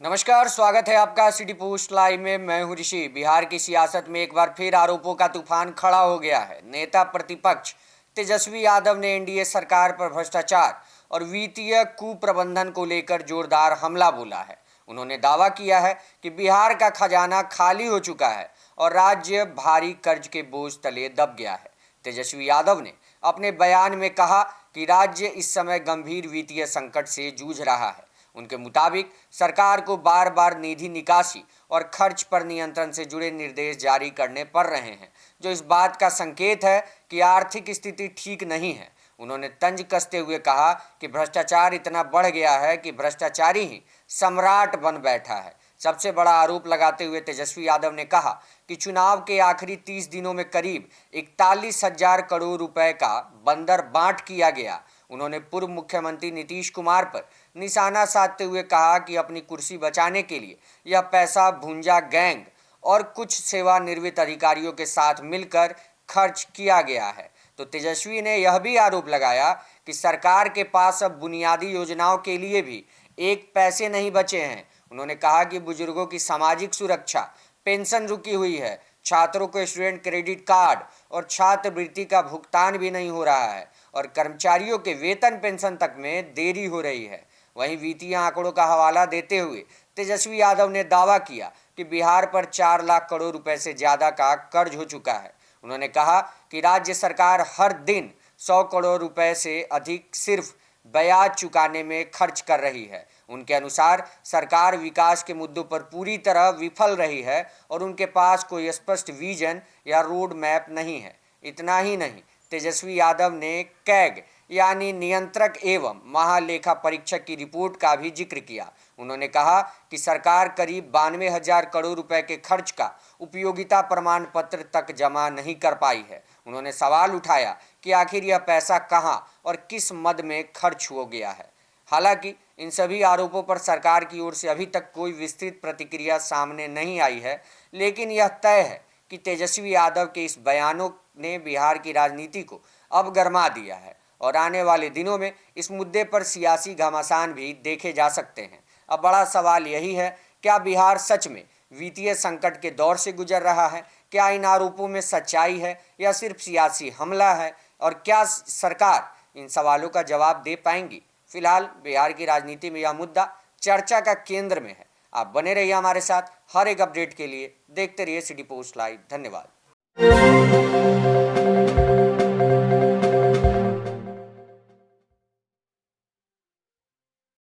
नमस्कार, स्वागत है आपका सिटी पोस्ट लाइव में। मैं हूं ऋषि। बिहार की सियासत में एक बार फिर आरोपों का तूफान खड़ा हो गया है। नेता प्रतिपक्ष तेजस्वी यादव ने एनडीए सरकार पर भ्रष्टाचार और वित्तीय कुप्रबंधन को लेकर जोरदार हमला बोला है। उन्होंने दावा किया है कि बिहार का खजाना खाली हो चुका है और राज्य भारी कर्ज के बोझ तले दब गया है। तेजस्वी यादव ने अपने बयान में कहा कि राज्य इस समय गंभीर वित्तीय संकट से जूझ रहा है। उनके मुताबिक सरकार को बार बार निधि निकासी और खर्च पर नियंत्रण से जुड़े निर्देश जारी करने पड़ रहे हैं, जो इस बात का संकेत है कि आर्थिक स्थिति ठीक नहीं है। उन्होंने तंज कसते हुए कहा कि भ्रष्टाचार इतना बढ़ गया है कि भ्रष्टाचारी ही सम्राट बन बैठा है। सबसे बड़ा आरोप लगाते हुए तेजस्वी यादव ने कहा कि चुनाव के आखिरी 30 दिनों में करीब 41,000 करोड़ रुपए का बंदर बांट किया गया। उन्होंने पूर्व मुख्यमंत्री नीतीश कुमार पर निशाना साधते हुए कहा कि अपनी कुर्सी बचाने के लिए यह पैसा भुंजा गैंग और कुछ सेवानिवृत्त अधिकारियों के साथ मिलकर खर्च किया गया है। तो तेजस्वी ने यह भी आरोप लगाया कि सरकार के पास अब बुनियादी योजनाओं के लिए भी एक पैसे नहीं बचे हैं। उन्होंने कहा कि बुजुर्गों की सामाजिक सुरक्षा, पेंशन रुकी हुई है, छात्रों को स्टूडेंट क्रेडिट कार्ड और छात्रवृत्ति का भुगतान भी नहीं हो रहा है और कर्मचारियों के वेतन पेंशन तक में देरी हो रही है। वहीं वित्तीय आंकड़ों का हवाला देते हुए तेजस्वी यादव ने दावा किया कि बिहार पर 4 लाख करोड़ रुपए से ज़्यादा का कर्ज हो चुका है। उन्होंने कहा कि राज्य सरकार हर दिन 100 करोड़ रुपए से अधिक सिर्फ ब्याज चुकाने में खर्च कर रही है। उनके अनुसार सरकार विकास के मुद्दों पर पूरी तरह विफल रही है और उनके पास कोई स्पष्ट विजन या रोड मैप नहीं है। इतना ही नहीं, तेजस्वी यादव ने कैग यानी नियंत्रक एवं महालेखा परीक्षक की रिपोर्ट का भी जिक्र किया। उन्होंने कहा कि सरकार करीब 92,000 करोड़ रुपए के खर्च का उपयोगिता प्रमाण पत्र तक जमा नहीं कर पाई है। उन्होंने सवाल उठाया कि आखिर यह पैसा कहां और किस मद में खर्च हो गया है। हालांकि इन सभी आरोपों पर सरकार की ओर से अभी तक कोई विस्तृत प्रतिक्रिया सामने नहीं आई है, लेकिन यह तय है कि तेजस्वी यादव के इस बयानों ने बिहार की राजनीति को अब गरमा दिया है और आने वाले दिनों में इस मुद्दे पर सियासी घमासान भी देखे जा सकते हैं। अब बड़ा सवाल यही है, क्या बिहार सच में वित्तीय संकट के दौर से गुजर रहा है? क्या इन आरोपों में सच्चाई है या सिर्फ सियासी हमला है? और क्या सरकार इन सवालों का जवाब दे पाएंगी? फिलहाल बिहार की राजनीति में यह मुद्दा चर्चा का केंद्र में है। आप बने रहिए हमारे साथ। हर एक अपडेट के लिए देखते रहिए सिटी पोस्ट लाइव। धन्यवाद।